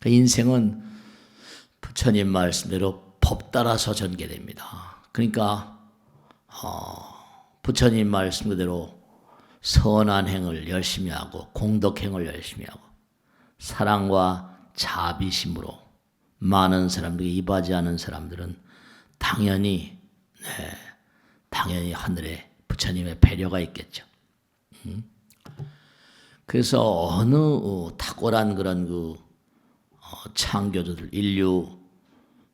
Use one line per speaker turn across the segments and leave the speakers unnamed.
그 인생은 부처님 말씀대로 법 따라서 전개됩니다. 그러니까 부처님 말씀 그대로 선한 행을 열심히 하고 공덕행을 열심히 하고 사랑과 자비심으로 많은 사람들이 이바지하는 사람들은 당연히 하늘에 부처님의 배려가 있겠죠. 그래서 어느 탁월한 그런 창조주들, 인류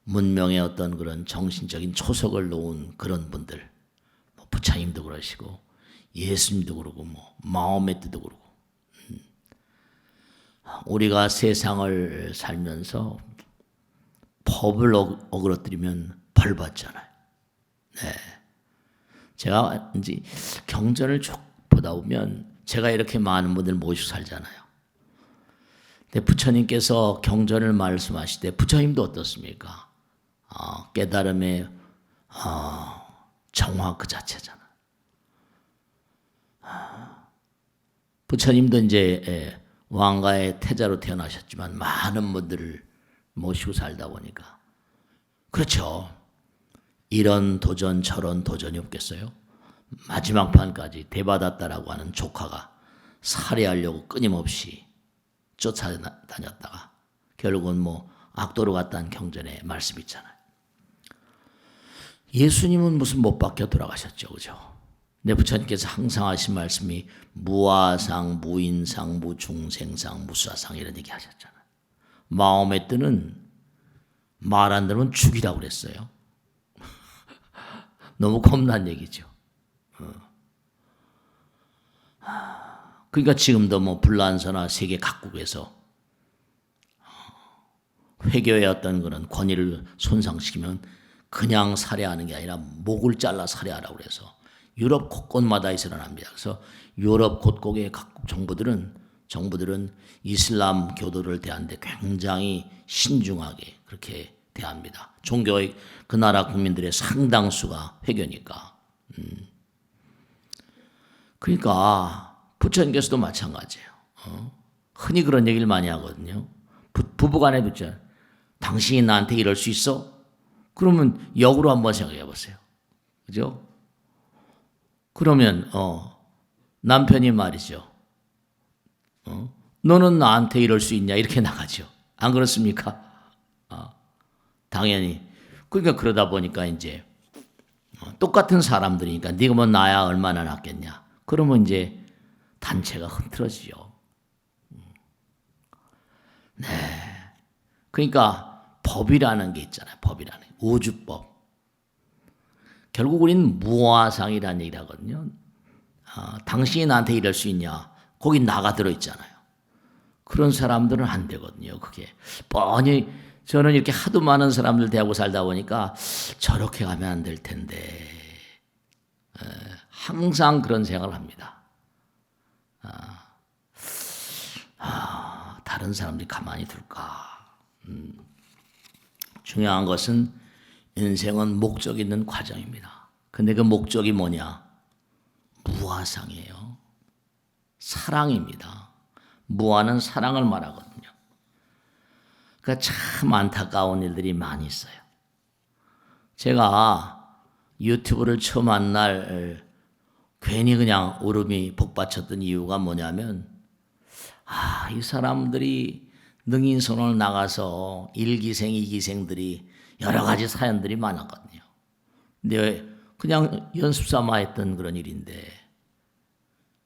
문명의 어떤 그런 정신적인 초석을 놓은 그런 분들, 부처님도 그러시고 예수님도 그러고 마호메트도 그러고, 우리가 세상을 살면서 법을 어그러뜨리면 벌 받잖아요. 제가 이제 경전을 쭉 보다 보면 제가 이렇게 많은 분들 모시고 살잖아요. 근데 부처님께서 경전을 말씀하실 때 부처님도 어떻습니까? 깨달음의 정화 그 자체잖아. 부처님도 이제 왕가의 태자로 태어나셨지만 많은 분들을 모시고 살다 보니까 그렇죠. 이런 도전 저런 도전이 없겠어요? 마지막 판까지 대받았다라고 하는 조카가 살해하려고 끊임없이 쫓아다녔다가 결국은 악도로 갔다는 경전에 말씀 있잖아요. 예수님은 무슨 못 박혀 돌아가셨죠, 그죠? 내 부처님께서 항상 하신 말씀이 무아상, 무인상, 무중생상, 무수아상 이런 얘기 하셨잖아요. 마호메트는 말 안 들으면 죽이라고 그랬어요. 너무 겁난 얘기죠. 그러니까 지금도 불란서나 세계 각국에서 회교의 어떤 그런 권위를 손상시키면 그냥 살해하는 게 아니라 목을 잘라 살해하라고 그래서 유럽 곳곳마다 일어납니다. 그래서 유럽 곳곳의 각국 정부들은 이슬람 교도를 대하는데 굉장히 신중하게 그렇게 대합니다. 종교의 그 나라 국민들의 상당수가 회교니까. 그러니까 부처님께서도 마찬가지예요. 흔히 그런 얘기를 많이 하거든요. 부부간에 붙죠. 당신이 나한테 이럴 수 있어? 그러면 역으로 한번 생각해 보세요. 그죠? 그러면 남편이 말이죠. 너는 나한테 이럴 수 있냐? 이렇게 나가죠. 안 그렇습니까? 당연히. 그러니까 그러다 보니까 이제 똑같은 사람들이니까 네가 나야 얼마나 낫겠냐. 그러면 이제 단체가 흐트러지죠. 네. 그러니까 법이라는 게 있잖아요. 법이라는 게. 우주법. 결국 우리는 무아상이라는 얘기를 하거든요. 당신이 나한테 이럴 수 있냐. 거기 나가 들어있잖아요. 그런 사람들은 안 되거든요. 그게 뻔히 저는 이렇게 하도 많은 사람들 대하고 살다 보니까 저렇게 가면 안 될 텐데 항상 그런 생각을 합니다. 다른 사람들이 가만히 둘까? 중요한 것은 인생은 목적 있는 과정입니다. 근데 그 목적이 뭐냐? 무아상이에요. 사랑입니다. 무아는 사랑을 말하거든요. 그러니까 참 안타까운 일들이 많이 있어요. 제가 유튜브를 처음 한 날 괜히 그냥 울음이 복받쳤던 이유가 뭐냐면 이 사람들이 능인선언을 나가서 1기생, 2기생들이 여러 가지 사연들이 많았거든요. 근데 그냥 연습 삼아 했던 그런 일인데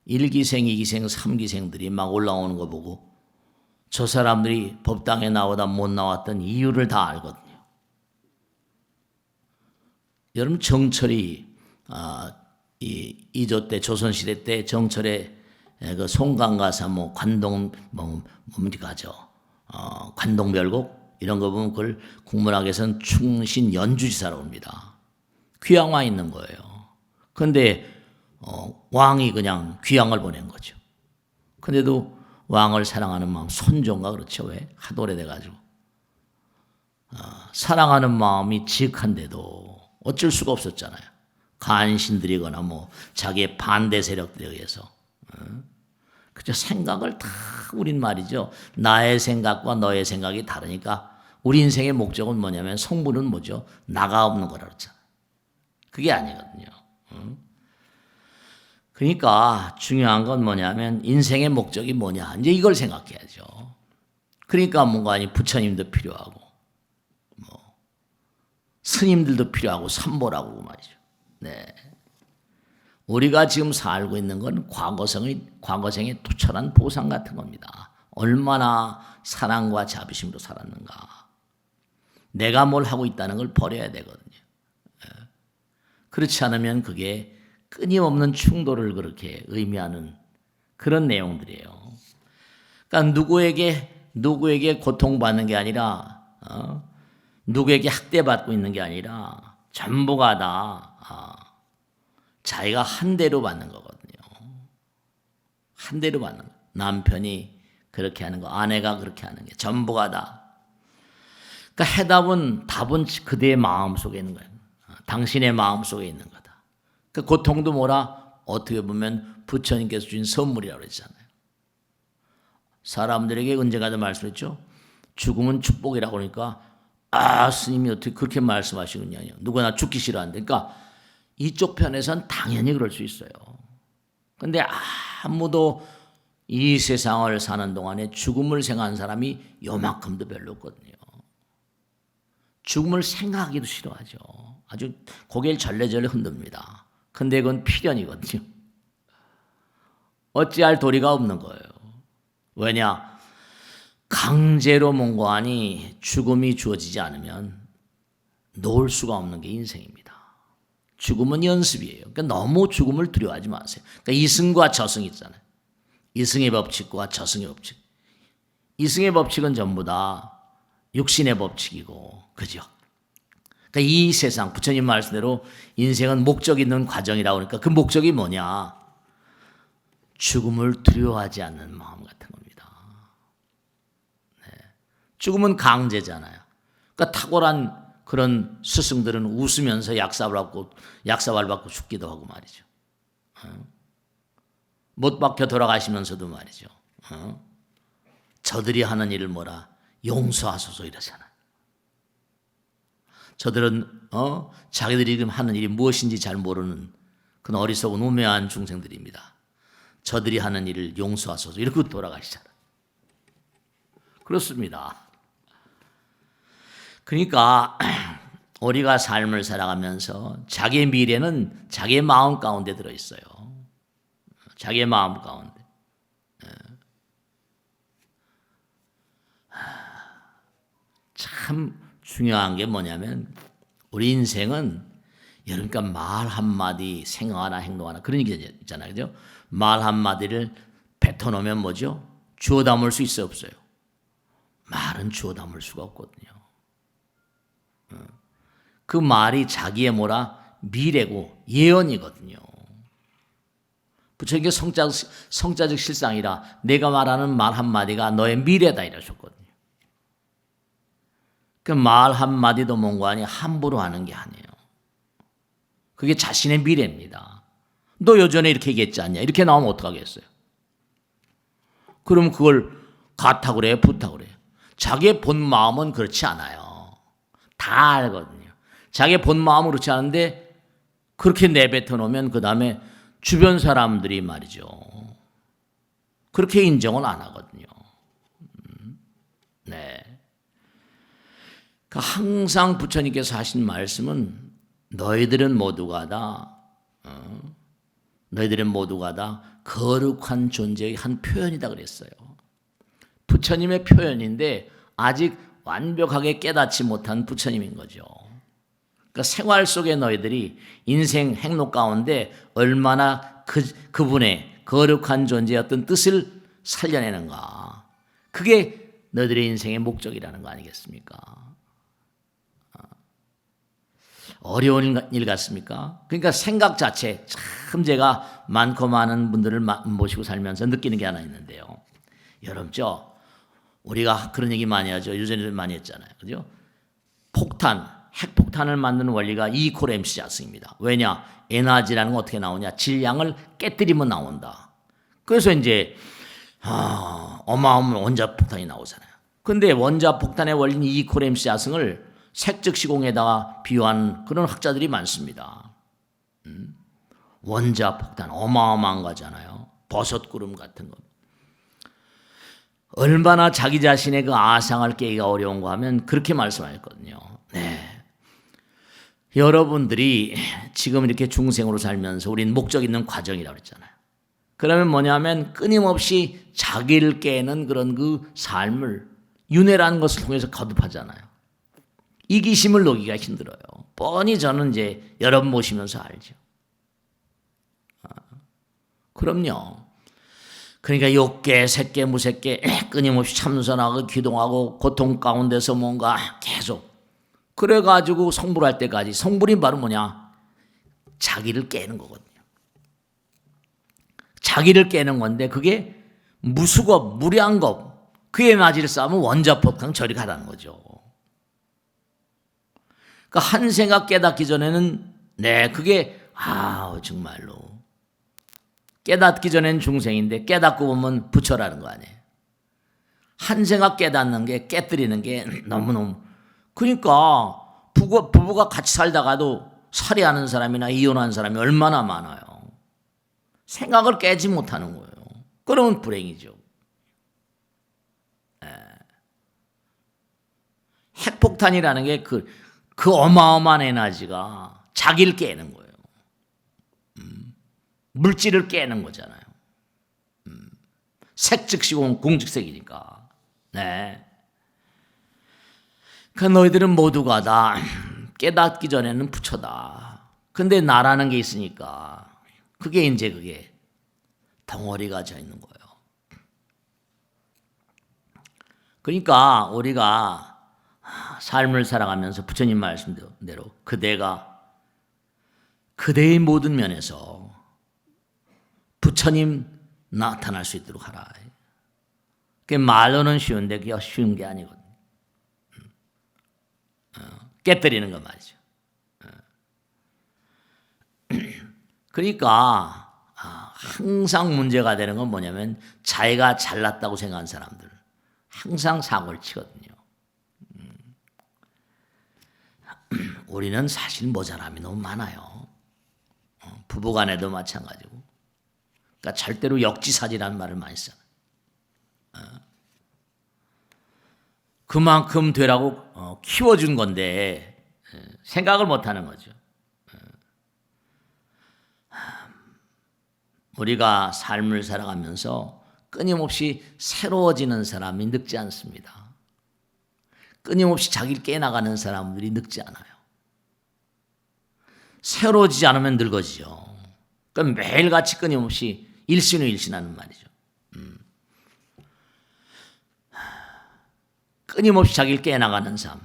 1기생, 2기생, 3기생들이 막 올라오는 거 보고 저 사람들이 법당에 나오다 못 나왔던 이유를 다 알거든요. 여러분 정철이 이조 때 조선시대 때 정철의 그 송강가사 관동 관동별곡 이런 거 보면 그걸 국문학에서는 충신 연주지사라고 합니다. 귀양 와 있는 거예요. 그런데 왕이 그냥 귀양을 보낸 거죠. 근데도 왕을 사랑하는 마음, 손종가 그렇죠. 왜? 하도 오래돼가지고. 사랑하는 마음이 지극한데도 어쩔 수가 없었잖아요. 간신들이거나 자기의 반대 세력들에 의해서. 그죠? 생각을 다 우린 말이죠. 나의 생각과 너의 생각이 다르니까 우리 인생의 목적은 뭐냐면 성분은 뭐죠? 나가 없는 거라 그랬잖아요. 그게 아니거든요. 그러니까 중요한 건 뭐냐면 인생의 목적이 뭐냐. 이제 이걸 생각해야죠. 그러니까 뭔가 아니 부처님도 필요하고 뭐 스님들도 필요하고 삼보라고 말이죠. 네. 우리가 지금 살고 있는 건 과거생의 투철한 보상 같은 겁니다. 얼마나 사랑과 자비심으로 살았는가. 내가 뭘 하고 있다는 걸 버려야 되거든요. 그렇지 않으면 그게 끊임없는 충돌을 그렇게 의미하는 그런 내용들이에요. 그러니까 누구에게 고통받는 게 아니라 누구에게 학대받고 있는 게 아니라 전부가 다 자기가 한 대로 받는 거거든요. 한 대로 받는 거. 남편이 그렇게 하는 거, 아내가 그렇게 하는 게 전부가 다. 그러니까 답은 그대의 마음 속에 있는 거예요. 당신의 마음 속에 있는 거다. 그 고통도 뭐라 어떻게 보면 부처님께서 주신 선물이라고 그랬잖아요. 사람들에게 언젠가도 말씀했죠. 죽음은 축복이라고 그러니까 스님이 어떻게 그렇게 말씀하시느냐요. 누구나 죽기 싫어한대. 그러니까 이쪽 편에선 당연히 그럴 수 있어요. 그런데 아무도 이 세상을 사는 동안에 죽음을 생각하는 사람이 요만큼도 별로 없거든요. 죽음을 생각하기도 싫어하죠. 아주 고개를 절레절레 흔듭니다. 근데 그건 필연이거든요. 어찌할 도리가 없는 거예요. 왜냐? 강제로 뭔가하니 죽음이 주어지지 않으면 놓을 수가 없는 게 인생입니다. 죽음은 연습이에요. 그러니까 너무 죽음을 두려워하지 마세요. 그러니까 이승과 저승 있잖아요. 이승의 법칙과 저승의 법칙. 이승의 법칙은 전부 다 육신의 법칙이고, 그죠? 그러니까 이 세상, 부처님 말씀대로 인생은 목적 있는 과정이라고 하니까 그 목적이 뭐냐? 죽음을 두려워하지 않는 마음 같은 겁니다. 네. 죽음은 강제잖아요. 그러니까 탁월한 그런 스승들은 웃으면서 약사발 받고 죽기도 하고 말이죠. 못 박혀 돌아가시면서도 말이죠. 저들이 하는 일을 뭐라 용서하소서 이러잖아요. 저들은 자기들이 지금 하는 일이 무엇인지 잘 모르는 그런 어리석은 우매한 중생들입니다. 저들이 하는 일을 용서하소서 이렇게 돌아가시잖아요. 그렇습니다. 그러니까 우리가 삶을 살아가면서 자기의 미래는 자기의 마음 가운데 들어있어요. 자기의 마음 가운데. 참 중요한 게 뭐냐면 우리 인생은 그러니까 말 한마디 생각 하나 행동 하나 그런 얘기 있잖아요. 그죠? 말 한마디를 뱉어놓으면 뭐죠? 주워 담을 수 있어요 없어요? 말은 주워 담을 수가 없거든요. 그 말이 자기의 미래고 예언이거든요. 부처님께 성자적 실상이라 내가 말하는 말 한마디가 너의 미래다 이러셨거든요. 그 말 한마디도 뭔가 아니 함부로 하는 게 아니에요. 그게 자신의 미래입니다. 너 예전에 이렇게 얘기했지 않냐? 이렇게 나오면 어떡하겠어요? 그럼 그걸 가타 그래요? 부타 그래요? 자기의 본 마음은 그렇지 않아요. 다 알거든요. 자기의 본 마음은 그렇지 않은데 그렇게 내뱉어 놓으면 그 다음에 주변 사람들이 말이죠. 그렇게 인정을 안 하거든요. 네. 항상 부처님께서 하신 말씀은 너희들은 모두가 다 거룩한 존재의 한 표현이다 그랬어요. 부처님의 표현인데 아직 완벽하게 깨닫지 못한 부처님인 거죠. 그러니까 생활 속에 너희들이 인생 행록 가운데 얼마나 그분의 거룩한 존재의 어떤 뜻을 살려내는가. 그게 너희들의 인생의 목적이라는 거 아니겠습니까? 어려운 일 같습니까? 그러니까 생각 자체 참 제가 많고 많은 분들을 모시고 살면서 느끼는 게 하나 있는데요. 여러분죠, 우리가 그런 얘기 많이 하죠. 요즘에도 많이 했잖아요. 그죠? 핵폭탄을 만드는 원리가 E = MC 자승입니다. 왜냐? 에너지라는 건 어떻게 나오냐? 질량을 깨뜨리면 나온다. 그래서 이제 어마어마한 원자폭탄이 나오잖아요. 근데 원자폭탄의 원리인 이코렘스 야승을 색즉시공에다가 비유한 그런 학자들이 많습니다. 원자폭탄 어마어마한 거잖아요. 버섯구름 같은 거. 얼마나 자기 자신의 그 아상을 깨기가 어려운가 하면 그렇게 말씀하셨거든요. 네. 여러분들이 지금 이렇게 중생으로 살면서 우린 목적 있는 과정이라고 그랬잖아요. 그러면 뭐냐면 끊임없이 자기를 깨는 그런 그 삶을 윤회라는 것을 통해서 거듭하잖아요. 이기심을 놓기가 힘들어요. 뻔히 저는 이제 여러분 모시면서 알죠. 그럼요. 그러니까 욕계, 색계, 무색계 끊임없이 참선하고 기도하고 고통 가운데서 뭔가 계속 그래가지고 성불할 때까지 성불이 바로 뭐냐? 자기를 깨는 거거든요. 자기를 깨는 건데 그게 무수겁, 무량겁 그에 맞을 싸움은 원자폭탄 저리 가라는 거죠. 그러니까 한 생각 깨닫기 전에는 그게 정말로 깨닫기 전엔 중생인데 깨닫고 보면 부처라는 거 아니에요. 한 생각 깨닫는 게 깨뜨리는 게 너무너무 그러니까 부부가 같이 살다가도 살해하는 사람이나 이혼하는 사람이 얼마나 많아요. 생각을 깨지 못하는 거예요. 그러면 불행이죠. 핵폭탄이라는 게 그 어마어마한 에너지가 자기를 깨는 거예요. 물질을 깨는 거잖아요. 색즉시공 공즉색이니까. 네. 그 너희들은 모두가 다 깨닫기 전에는 부처다. 근데 나라는 게 있으니까 그게 이제 그게 덩어리가 져 있는 거예요. 그러니까 우리가 삶을 살아가면서 부처님 말씀대로 그대가 그대의 모든 면에서 부처님 나타날 수 있도록 하라. 그게 말로는 쉬운데 그게 쉬운 게 아니거든요. 깨뜨리는 거 말이죠. 그러니까 항상 문제가 되는 건 뭐냐면 자기가 잘났다고 생각하는 사람들 항상 사고를 치거든요. 우리는 사실 모자람이 너무 많아요. 부부간에도 마찬가지고. 그러니까 절대로 역지사지라는 말을 많이 써요. 그만큼 되라고 키워준 건데 생각을 못하는 거죠. 우리가 삶을 살아가면서 끊임없이 새로워지는 사람이 늙지 않습니다. 끊임없이 자기를 깨나가는 사람들이 늙지 않아요. 새로워지지 않으면 늙어지죠. 그러니까 매일같이 끊임없이 일신 후 일신하는 말이죠. 끊임없이 자기를 깨나가는 삶.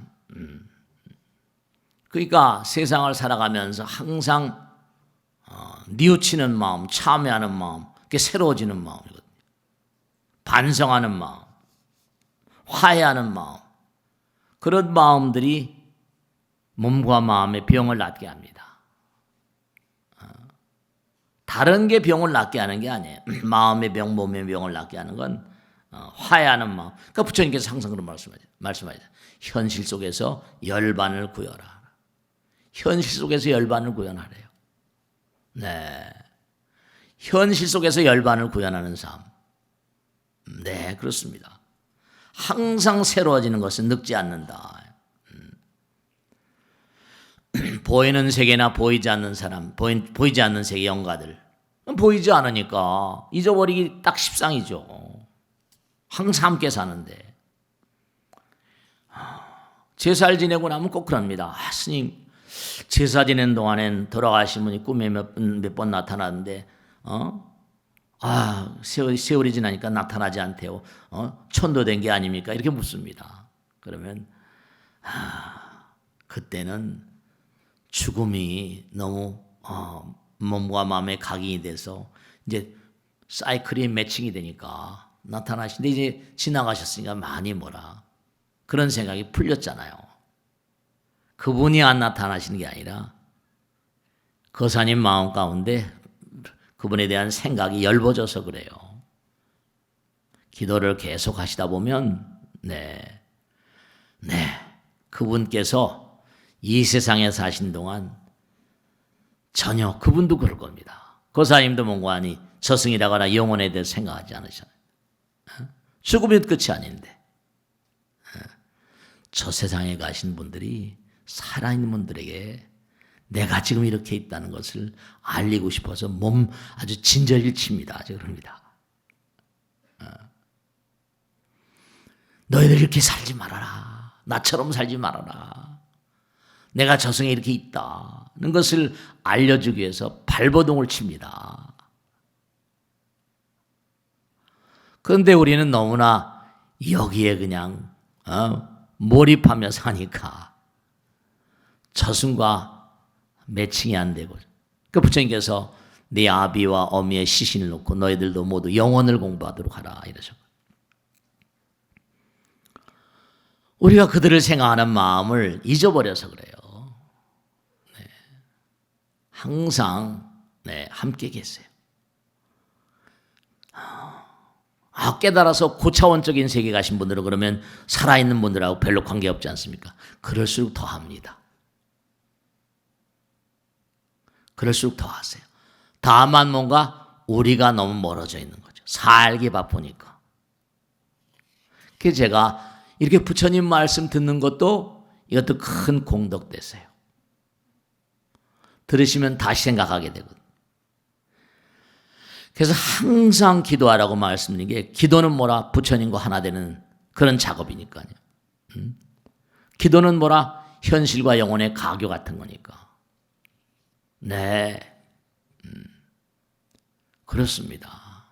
그러니까 세상을 살아가면서 항상 뉘우치는 마음, 참회하는 마음, 그게 새로워지는 마음이거든요. 반성하는 마음, 화해하는 마음. 그런 마음들이 몸과 마음의 병을 낫게 합니다. 다른 게 병을 낫게 하는 게 아니에요. 마음의 병, 몸의 병을 낫게 하는 건 화해하는 마음. 그러니까 부처님께서 항상 그런 말씀하죠. 현실 속에서 열반을 구현하라. 현실 속에서 열반을 구현하래요. 네, 현실 속에서 열반을 구현하는 삶. 네, 그렇습니다. 항상 새로워지는 것은 늙지 않는다. 보이는 세계나 보이지 않는 사람, 보이지 않는 세계 영가들. 보이지 않으니까 잊어버리기 딱 십상이죠. 항상 함께 사는데. 제사를 지내고 나면 꼭 그럽니다. 스님, 제사 지낸 동안엔 돌아가신 분이 꿈에 몇 번 나타나는데, 세월이 지나니까 나타나지 않대요. 천도된 게 아닙니까? 이렇게 묻습니다. 그러면, 그때는 죽음이 너무 몸과 마음에 각인이 돼서 이제 사이클이 매칭이 되니까 나타나시는데 이제 지나가셨으니까 많이 뭐라 그런 생각이 풀렸잖아요. 그분이 안 나타나시는 게 아니라 거사님 마음 가운데 그분에 대한 생각이 열버져서 그래요. 기도를 계속 하시다 보면 그분께서 이 세상에 사신 동안 전혀 그분도 그럴 겁니다. 고사님도 뭔가하니 저승이라거나 영혼에 대해 생각하지 않으셨나요? 죽으면 끝이 아닌데 저 세상에 가신 분들이 살아있는 분들에게 내가 지금 이렇게 있다는 것을 알리고 싶어서 몸 아주 진절일치입니다. 아주 그럽니다. 너희들 이렇게 살지 말아라. 나처럼 살지 말아라. 내가 저승에 이렇게 있다는 것을 알려주기 위해서 발버둥을 칩니다. 그런데 우리는 너무나 여기에 그냥 몰입하며 사니까 저승과 매칭이 안 되고, 그 부처님께서 네 아비와 어미의 시신을 놓고 너희들도 모두 영혼을 공부하도록 하라 이러셨고, 우리가 그들을 생각하는 마음을 잊어버려서 그래요. 항상 함께 계세요. 깨달아서 고차원적인 세계에 가신 분들은 그러면 살아있는 분들하고 별로 관계없지 않습니까? 그럴수록 더 합니다. 그럴수록 더 하세요. 다만 뭔가 우리가 너무 멀어져 있는 거죠. 살기 바쁘니까. 그래서 제가 이렇게 부처님 말씀 듣는 것도 이것도 큰 공덕 되세요. 들으시면 다시 생각하게 되거든요. 그래서 항상 기도하라고 말씀드린 게, 기도는 뭐라? 부처님과 하나 되는 그런 작업이니까요. 기도는 뭐라? 현실과 영혼의 가교 같은 거니까. 그렇습니다.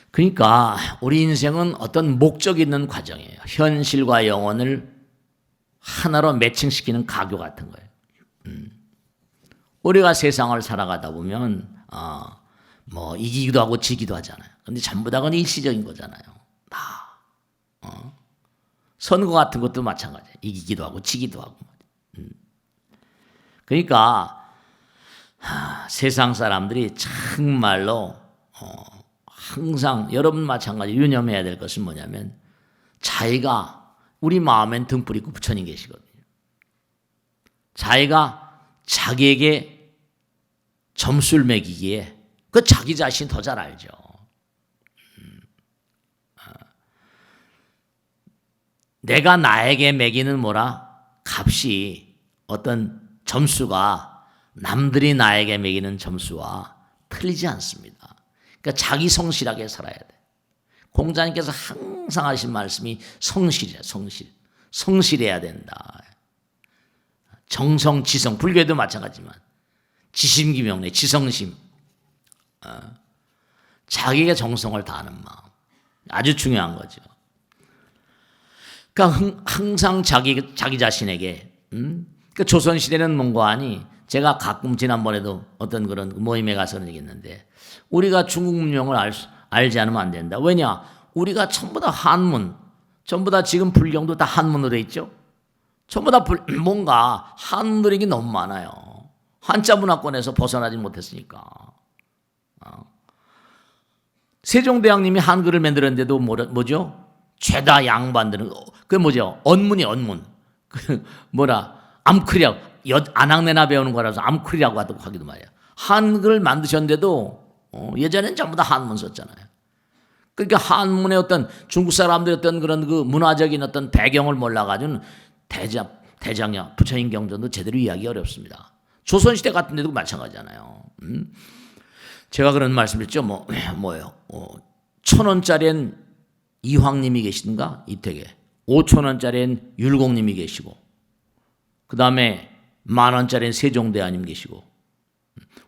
그러니까 우리 인생은 어떤 목적이 있는 과정이에요. 현실과 영혼을 하나로 매칭시키는 가교 같은 거예요. 우리가 세상을 살아가다 보면 뭐 이기기도 하고 지기도 하잖아요. 그런데 전부 다 그건 일시적인 거잖아요. 다. 선거 같은 것도 마찬가지예요. 이기기도 하고 지기도 하고. 그러니까 세상 사람들이 정말로 항상 여러분 마찬가지 유념해야 될 것은 뭐냐면, 자기가 우리 마음엔 등불 있고 부처님 계시거든요. 자기가 자기에게 점수를 매기기에 그 자기 자신 더 잘 알죠. 내가 나에게 매기는 뭐라? 값이, 어떤 점수가 남들이 나에게 매기는 점수와 틀리지 않습니다. 그러니까 자기 성실하게 살아야 돼. 공자님께서 항상 하신 말씀이 성실이에요. 성실해야 된다. 정성, 지성, 불교에도 마찬가지지만 지심기명래, 지성심. 자기가 정성을 다하는 마음. 아주 중요한 거죠. 그러니까 항상 자기 자신에게, 그러니까 조선시대는 뭔가 하니, 제가 가끔 지난번에도 어떤 그런 모임에 가서 얘기했는데, 우리가 중국 문명을 알지 않으면 안 된다. 왜냐? 우리가 전부 다 한문, 전부 다 지금 불경도 다 한문으로 돼 있죠? 전부 다 뭔가 한문으로 게 너무 많아요. 한자 문화권에서 벗어나지 못했으니까. 세종대왕님이 한글을 만들었는데도 뭐죠? 죄다 양반들은, 그게 뭐죠? 언문. 암클이라고, 안학내나 배우는 거라서 암클이라고 하기도 말이야. 한글을 만드셨는데도 예전엔 전부 다 한문 썼잖아요. 그러니까 한문의 어떤 중국 사람들의 어떤 그런 그 문화적인 어떤 배경을 몰라가지고는 대장야, 부처님 경전도 제대로 이해하기 어렵습니다. 조선시대 같은 데도 마찬가지잖아요. 제가 그런 말씀했죠. 뭐예요? 1,000원짜리엔 이황님이 계시든가, 이택에. 5,000원짜리엔 율곡님이 계시고, 그 다음에 10,000원짜리엔 세종대왕님 계시고,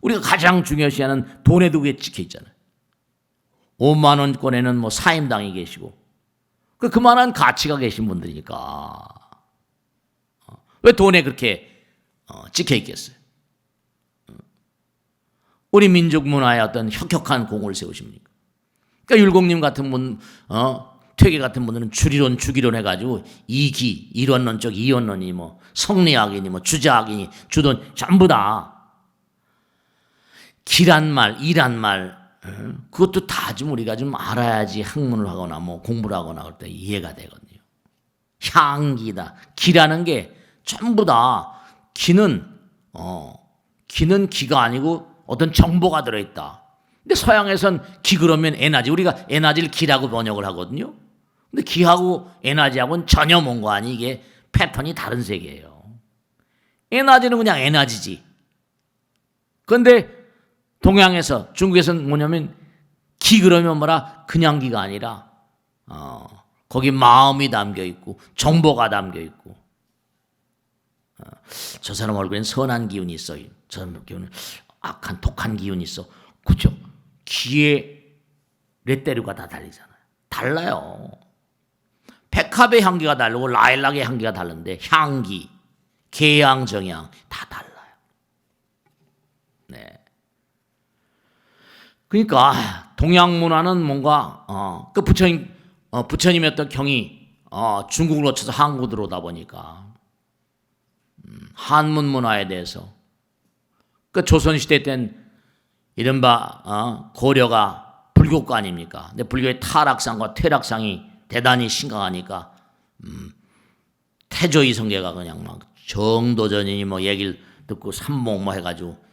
우리가 가장 중요시하는 돈에도 그게 찍혀 있잖아요. 50,000원권에는 뭐 사임당이 계시고, 그만한 가치가 계신 분들이니까 왜 돈에 그렇게 찍혀 있겠어요? 우리 민족 문화에 어떤 혁혁한 공을 세우십니까? 그러니까 율곡님 같은 분, 퇴계 같은 분들은 주리론, 주기론 해가지고 이기, 일원론적 이원론이 뭐 성리학이니 뭐 주자학이니 주돈 전부 다 기란 말, 일한 말, 그것도 다 좀 우리가 좀 알아야지 학문을 하거나 뭐 공부를 하거나 그럴 때 이해가 되거든요. 향기다. 기라는 게 전부 다 기는 기가 아니고 어떤 정보가 들어있다. 근데 서양에선 기 그러면 에너지, 우리가 에너지를 기라고 번역을 하거든요. 근데 기하고 에너지하고는 전혀 뭔가 아니 이게 패턴이 다른 세계예요. 에너지는 그냥 에너지지. 그런데 동양에서 중국에서는 뭐냐면 기 그러면 뭐라 그냥 기가 아니라 거기 마음이 담겨 있고 정보가 담겨 있고 저 사람 얼굴엔 선한 기운이 있어요. 저 사람 기운은 악한 독한 기운이 있어. 그죠? 기의 레테르가 다 다르잖아요. 달라요. 백합의 향기가 다르고 라일락의 향기가 다른데 향기, 계양, 정향 다 달라요. 네. 그러니까 동양 문화는 뭔가 그 부처님의 어떤 경이 중국을 거쳐서 한국으로 들어오다 보니까 한문 문화에 대해서 그 조선시대 땐 이른바 고려가 불교가 아닙니까? 근데 불교의 타락상과 퇴락상이 대단히 심각하니까 태조이성계가 그냥 막 정도전이니 뭐 얘기를 듣고 삼봉 뭐 해가지고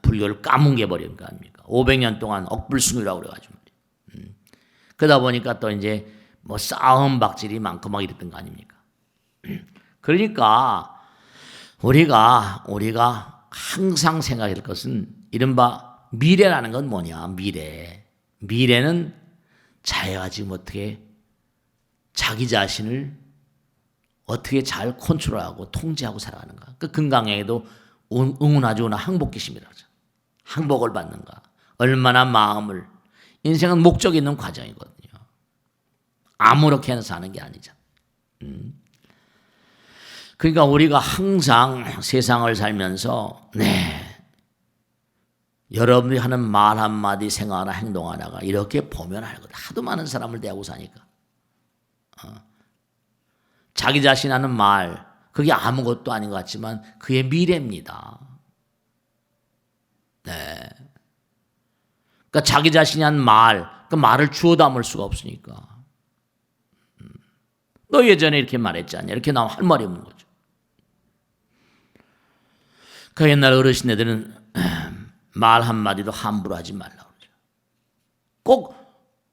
불교를 까뭉개 버린 거 아닙니까? 500년 동안 억불숭이라고 그래가지고 그러다 보니까 또 이제 뭐 싸움 박질이 많고 막 이랬던 거 아닙니까? 그러니까 우리가 항상 생각해야 될 것은 이른바 미래라는 건 뭐냐? 미래는 자기가 지금 어떻게 자기 자신을 어떻게 잘 컨트롤하고 통제하고 살아가는가? 그 금강에도 응운하주나 항복기심이라고 하죠. 항복을 받는가? 얼마나 마음을 인생은 목적이 있는 과정이거든요. 아무렇게나 사는 게 아니잖아. 그러니까 우리가 항상 세상을 살면서 여러분이 하는 말 한마디 생각 하나 행동 하나가 이렇게 보면 알거든. 하도 많은 사람을 대하고 사니까. 자기 자신 하는 말 그게 아무것도 아닌 것 같지만 그의 미래입니다. 네. 그러니까 자기 자신이 한 말, 그 말을 주워 담을 수가 없으니까. 너 예전에 이렇게 말했지 않냐? 이렇게 나오면 할 말이 없는 거죠. 그 옛날 어르신네들은 말 한마디도 함부로 하지 말라고 그러죠. 꼭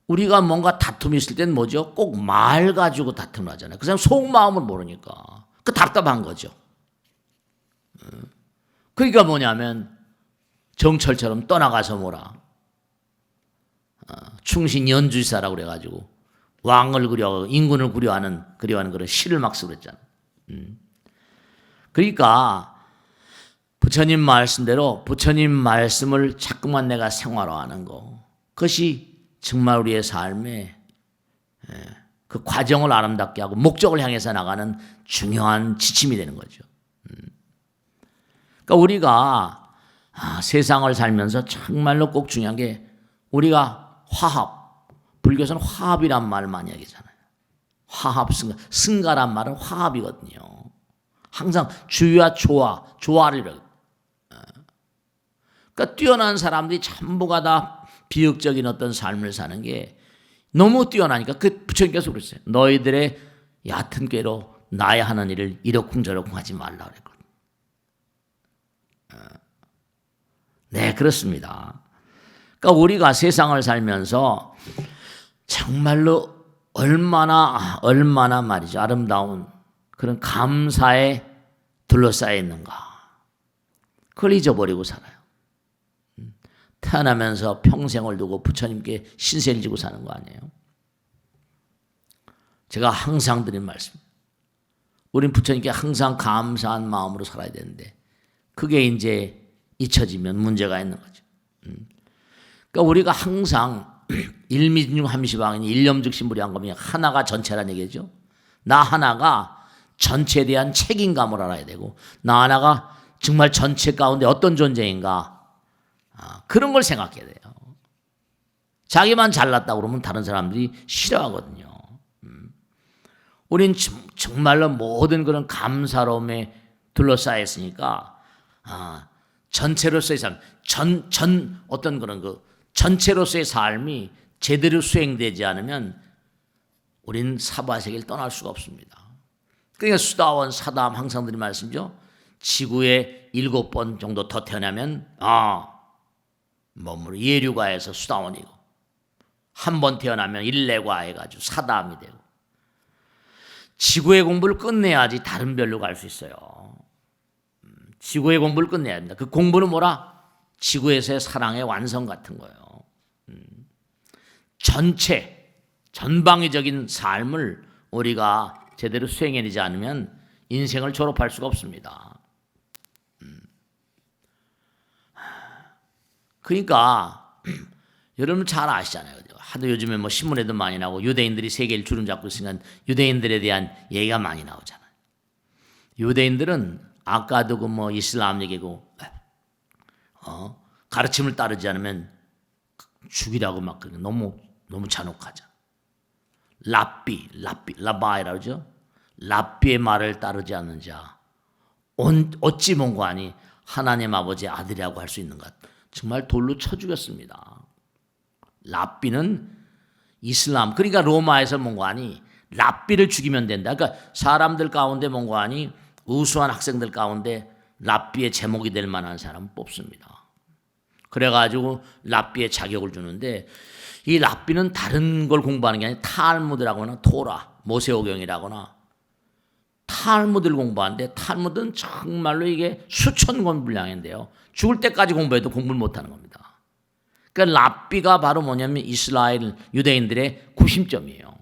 우리가 뭔가 다툼이 있을 땐 뭐죠? 꼭 말 가지고 다툼을 하잖아요. 그 사람 속마음을 모르니까. 그 답답한 거죠. 그러니까 뭐냐면 정철처럼 떠나가서 뭐라 충신 연주사라고 그래가지고 왕을 인군을 그리워하는 그런 시를 막 쓰고 그랬잖아. 그러니까 부처님 말씀대로 부처님 말씀을 자꾸만 내가 생활화하는 거 그것이 정말 우리의 삶에 그 과정을 아름답게 하고 목적을 향해서 나가는 중요한 지침이 되는 거죠. 그러니까 우리가 세상을 살면서 정말로 꼭 중요한 게 우리가 화합, 불교에서는 화합이란 말을 많이 하잖아요. 화합, 승가란 말은 화합이거든요. 항상 주의와 조화를 이루거든요. 그러니까 뛰어난 사람들이 전부가 다 비극적인 어떤 삶을 사는 게 너무 뛰어나니까 그 부처님께서 그랬어요. 너희들의 얕은 꾀로 나의 하는 일을 이러쿵저러쿵 하지 말라 그랬거든요. 네, 그렇습니다. 그러니까 우리가 세상을 살면서 정말로 얼마나 말이죠. 아름다운 그런 감사에 둘러싸여 있는가. 그걸 잊어버리고 살아요. 태어나면서 평생을 두고 부처님께 신세를 지고 사는 거 아니에요? 제가 항상 드린 말씀. 우린 부처님께 항상 감사한 마음으로 살아야 되는데 그게 이제 잊혀지면 문제가 있는 거죠. 그러니까 우리가 항상 일미중 함시방이니 일념즉신불이한검이 하나가 전체란 얘기죠. 나 하나가 전체에 대한 책임감을 알아야 되고 나 하나가 정말 전체 가운데 어떤 존재인가 그런 걸 생각해야 돼요. 자기만 잘났다고 그러면 다른 사람들이 싫어하거든요. 우린 정말로 모든 그런 감사로움에 둘러싸여 있으니까 전체로서의 삶, 어떤 그런 그 전체로서의 삶이 제대로 수행되지 않으면 우린 사바세계를 떠날 수가 없습니다. 그러니까 수다원 사담 항상 드린 말씀이죠. 지구에 7번 정도 더 태어나면 몸으로 예류가에서 수다원이고, 한 번 태어나면 일레과 해가지고 사담이 되고, 지구의 공부를 끝내야지 다른 별로 갈 수 있어요. 지구의 공부를 끝내야 합니다. 그 공부는 뭐라? 지구에서의 사랑의 완성 같은 거예요. 전방위적인 삶을 우리가 제대로 수행해내지 않으면 인생을 졸업할 수가 없습니다. 그러니까 여러분 잘 아시잖아요. 하도 요즘에 뭐 신문에도 많이 나오고 유대인들이 세계를 주름잡고 있으니까 유대인들에 대한 얘기가 많이 나오잖아요. 유대인들은 아까도 그 뭐 이슬람 얘기고 가르침을 따르지 않으면 죽이라고 막 그러는, 너무 잔혹하죠. 라바이라고 그러죠. 랍비의 말을 따르지 않는 자 어찌 뭔가하니 하나님 아버지의 아들이라고 할 수 있는가. 정말 돌로 쳐 죽였습니다. 랍비는 이슬람, 그러니까 로마에서 뭔가하니 랍비를 죽이면 된다. 그러니까 사람들 가운데 뭔가하니 우수한 학생들 가운데 랍비의 제목이 될 만한 사람을 뽑습니다. 그래가지고 랍비의 자격을 주는데, 이 랍비는 다른 걸 공부하는 게 아니라 탈무드라거나 토라, 모세오경이라거나 탈무드를 공부하는데, 탈무드는 정말로 이게 수천 권 분량인데요. 죽을 때까지 공부해도 공부를 못하는 겁니다. 그러니까 랍비가 바로 뭐냐면 이스라엘 유대인들의 구심점이에요.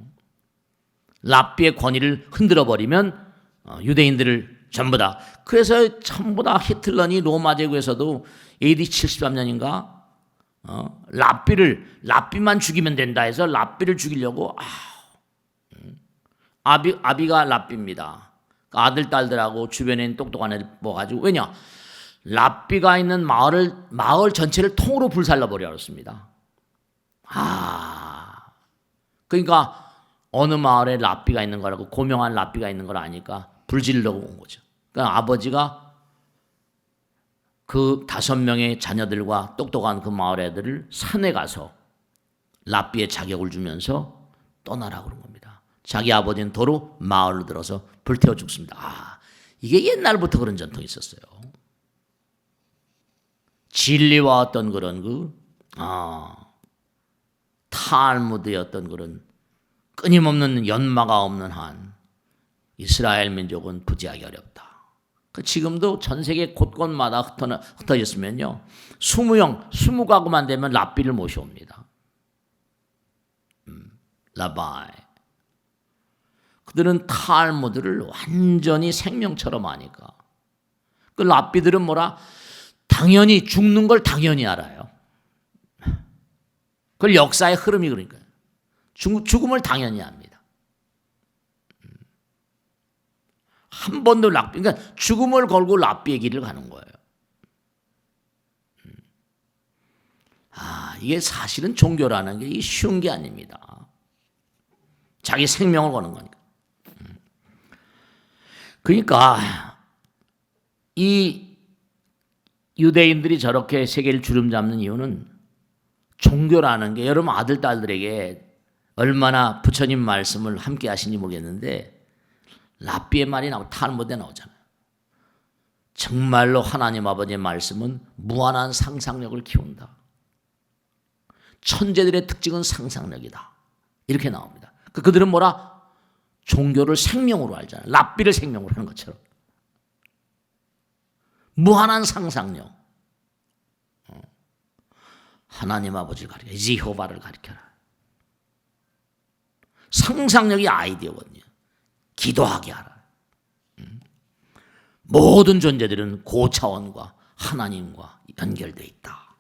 랍비의 권위를 흔들어버리면 유대인들을 전부 다, 그래서 전부 다 히틀러니 로마 제국에서도 AD 73년인가 랍비만 죽이면 된다 해서 랍비를 죽이려고 아비가 랍비입니다. 아들 딸들하고 주변에 있는 똑똑한 애들 모아가지고, 왜냐? 랍비가 있는 마을 전체를 통으로 불살라 버렸습니다. 그러니까 어느 마을에 랍비가 있는 거라고, 고명한 랍비가 있는 걸 아니까 불질러고 온 거죠. 그러니까 아버지가 그 5명의 자녀들과 똑똑한 그 마을 애들을 산에 가서 랍비의 자격을 주면서 떠나라고 그런 겁니다. 자기 아버지는 도로 마을로 들어서 불태워 죽습니다. 이게 옛날부터 그런 전통이 있었어요. 진리와 어떤 그런 탈무드의 어떤 그런 끊임없는 연마가 없는 한 이스라엘 민족은 부지하기 어렵다. 지금도 전 세계 곳곳마다 흩어졌으면요, 20가구만 되면 랍비를 모셔옵니다. 라바이. 그들은 탈무드를 완전히 생명처럼 하니까. 그 랍비들은 뭐라? 당연히 죽는 걸 당연히 알아요. 그걸 역사의 흐름이 그러니까요. 죽음을 당연히 합니다. 한 번도 그러니까 죽음을 걸고 랍비의 길을 가는 거예요. 이게 사실은 종교라는 게 쉬운 게 아닙니다. 자기 생명을 거는 거니까. 그러니까 이 유대인들이 저렇게 세계를 주름잡는 이유는, 종교라는 게 여러분 아들 딸들에게 얼마나 부처님 말씀을 함께 하시는지 모르겠는데, 랍비의 말이 나오고 탈무드에 나오잖아요. 정말로 하나님 아버지의 말씀은 무한한 상상력을 키운다. 천재들의 특징은 상상력이다. 이렇게 나옵니다. 그들은 뭐라? 종교를 생명으로 알잖아요. 랍비를 생명으로 하는 것처럼. 무한한 상상력. 하나님 아버지를 가리켜, 지호바를 가리켜라. 상상력이 아이디어거든요. 기도하게 하라. 모든 존재들은 고차원과 하나님과 연결되어 있다.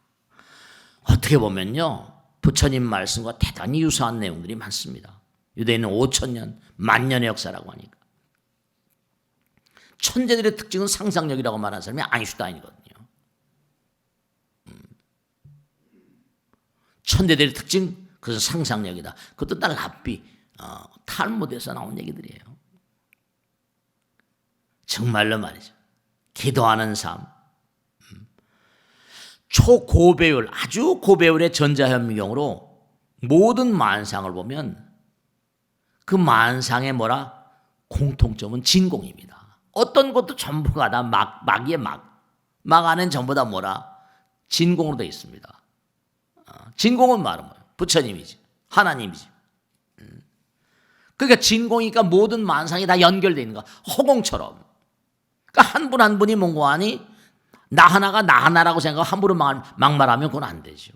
어떻게 보면요, 부처님 말씀과 대단히 유사한 내용들이 많습니다. 유대인은 5,000년, 10,000년의 역사라고 하니까. 천재들의 특징은 상상력이라고 말하는 사람이 아인슈타인이거든요. 천재들의 특징, 그것은 상상력이다. 그것도 다 랍비, 탈무드에서 나온 얘기들이에요. 정말로 말이죠. 기도하는 삶, 초고배율, 아주 고배율의 전자현미경으로 모든 만상을 보면 그 만상의 뭐라? 공통점은 진공입니다. 어떤 것도 전부가 다 막이에 막. 막 안엔 전부 다 뭐라? 진공으로 되어 있습니다. 진공은 말은 뭐예요? 부처님이지. 하나님이지. 그러니까 진공이니까 모든 만상이 다 연결되어 있는 거야. 허공처럼. 그러니까 한 분 한 분이 뭔고 하니 나 하나가 나 하나라고 생각하고 함부로 막말하면 그건 안 되죠.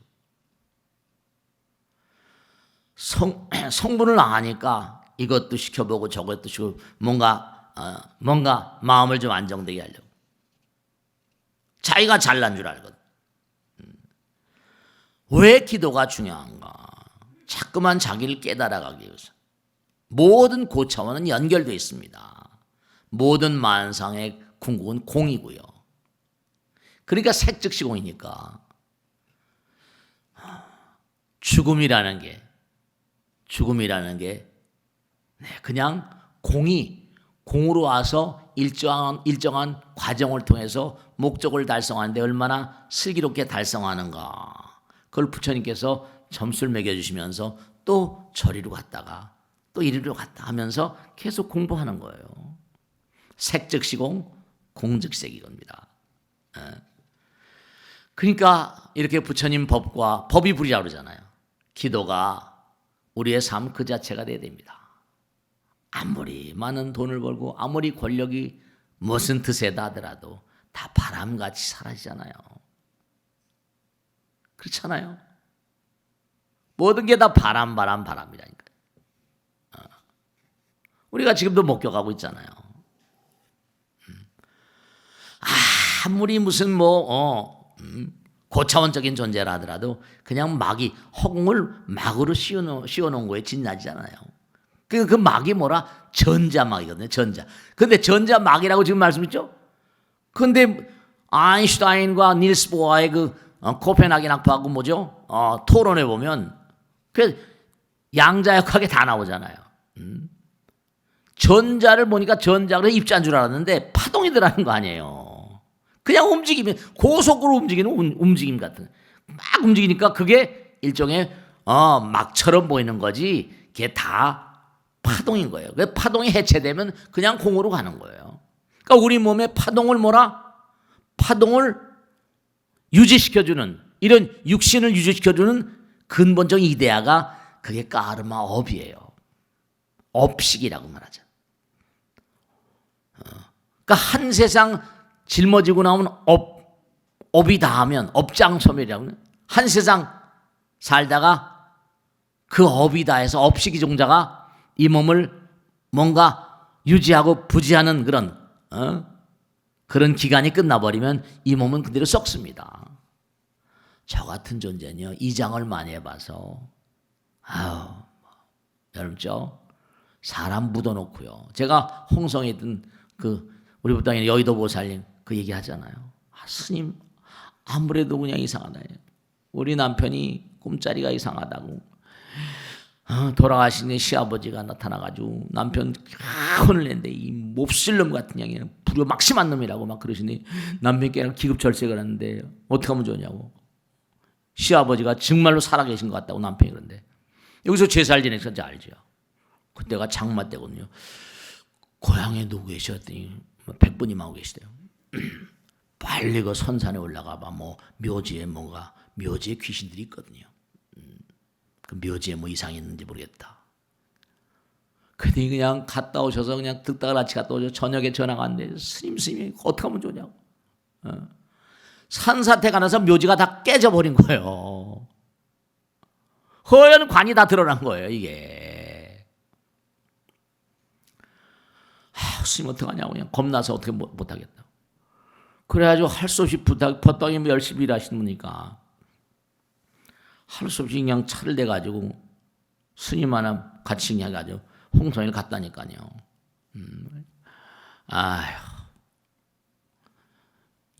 성분을 아니까 이것도 시켜보고 저것도 시켜보고 뭔가 마음을 좀 안정되게 하려고. 자기가 잘난 줄 알거든. 왜 기도가 중요한가? 자꾸만 자기를 깨달아가기 위해서. 모든 고차원은 연결되어 있습니다. 모든 만상의 궁극은 공이고요. 그러니까 색즉시공이니까 죽음이라는 게 그냥 공으로 와서 일정한 과정을 통해서 목적을 달성하는데 얼마나 슬기롭게 달성하는가. 그걸 부처님께서 점수를 매겨주시면서 또 저리로 갔다가 또 이리로 갔다 하면서 계속 공부하는 거예요. 색즉시공, 공즉색 이겁니다. 그러니까 이렇게 부처님 법이 불이라고 그러잖아요. 기도가 우리의 삶 그 자체가 돼야 됩니다. 아무리 많은 돈을 벌고 아무리 권력이 무슨 드세다 하더라도 다 바람같이 사라지잖아요. 그렇잖아요. 모든 게 다 바람이라니까요. 우리가 지금도 목격하고 있잖아요. 아무리 무슨 고차원적인 존재라 하더라도 그냥 막이 허공을 막으로 씌워놓은 거에 진나지잖아요. 그 막이 뭐라? 전자막이거든요. 근데 전자막이라고 지금 말씀했죠? 근데 아인슈타인과 닐스 보어의 코펜하겐 학파하고 뭐죠? 토론해 보면 그 양자역학에 다 나오잖아요. 전자를 보니까 전자를 입자인 줄 알았는데 파동이 들어가는 거 아니에요. 그냥 움직이면 고속으로 움직이는 움직임 같은 막 움직이니까 그게 일종의 막처럼 보이는 거지 그게 다 파동인 거예요. 그 파동이 해체되면 그냥 공으로 가는 거예요. 그러니까 우리 몸에 파동을 파동을 유지시켜주는 이런 육신을 유지시켜주는 근본적인 이데아가 그게 까르마 업이에요. 업식이라고 말하죠. 그러니까 한 세상 짊어지고 나오면 업이 다하면 업장소멸이라고 하는 한 세상 살다가 그 업이 다해서 업식이 종자가 이 몸을 뭔가 유지하고 부지하는 그런 기간이 끝나버리면 이 몸은 그대로 썩습니다. 저 같은 존재는요, 이장을 많이 해봐서 여름죠? 사람 묻어놓고요. 제가 홍성에 있던 우리 부당의 여의도 보살님 그 얘기 하잖아요. 스님 아무래도 그냥 이상하다. 우리 남편이 꿈자리가 이상하다고. 돌아가신 시아버지가 나타나가지고 남편 혼을 냈는데 이 몹쓸 놈 같은 양이 불효 막심한 놈이라고 막 그러시니 남편께는 기급절색을 하는데 어떻게 하면 좋냐고. 시아버지가 정말로 살아계신 것 같다고 남편이 그런데 여기서 제살 지내셨는지 알죠. 그때가 장마 때거든요. 고향에 누구 계셨더니 100분이만 하고 계시대요. 빨리 그 선산에 올라가 봐. 묘지에 귀신들이 있거든요. 그 묘지에 이상이 있는지 모르겠다. 그랬더니 그냥 갔다 오셔서 그냥 득다같이 갔다 오셔서 저녁에 전화가 왔는데 스님이 어떻게 하면 좋냐고. 산사태가 나서 묘지가 다 깨져버린 거예요. 허연 관이 다 드러난 거예요, 이게. 스님 어떡하냐고 그냥 겁나서 어떻게 못하겠다. 그래가지고 할 수 없이 법당에 열심히 일하시는 분이니까 할 수 없이 그냥 차를 내가지고 스님 하나 같이 그냥 가지고 홍성을 갔다니까요.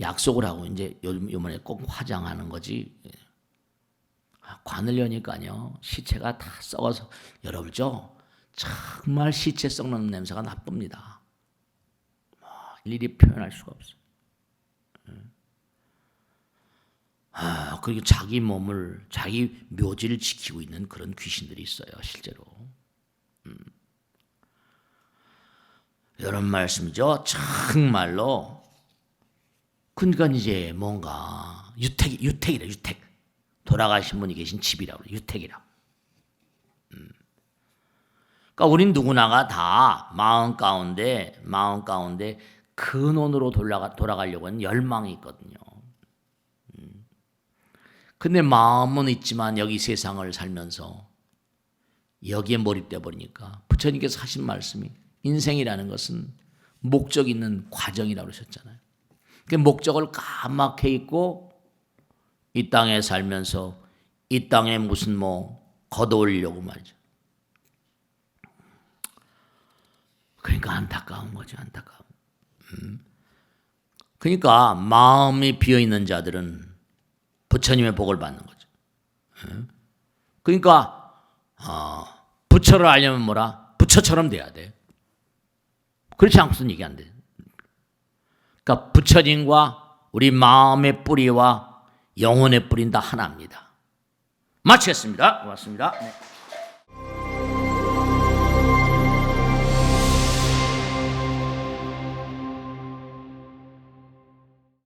약속을 하고 이제 요번에 꼭 화장하는 거지. 관을 여니까요. 시체가 다 썩어서 여러분죠. 정말 시체 썩는 냄새가 나쁩니다. 일일이 표현할 수가 없어요. 그리고 자기 몸을, 자기 묘지를 지키고 있는 그런 귀신들이 있어요, 실제로. 이런 말씀이죠. 정말로. 그러니까 이제 뭔가 유택이래, 유택. 돌아가신 분이 계신 집이라고 그래, 유택이라고. 그러니까 우린 누구나가 다 마음 가운데 근원으로 돌아가려고 하는 열망이 있거든요. 근데 마음은 있지만 여기 세상을 살면서 여기에 몰입돼 버리니까 부처님께서 하신 말씀이 인생이라는 것은 목적 있는 과정이라고 그러셨잖아요. 그 목적을 까맣게 잊고 이 땅에 살면서 이 땅에 무슨 걷어올리려고 말이죠. 그러니까 안타까운 거죠, 안타까운. 그러니까 마음이 비어 있는 자들은 부처님의 복을 받는 거죠. 그러니까 부처를 알려면 뭐라? 부처처럼 돼야 돼. 그렇지 않고서는 이게 안 돼. 그러니까 부처님과 우리 마음의 뿌리와 영혼의 뿌리는 다 하나입니다. 마치겠습니다. 고맙습니다. 네.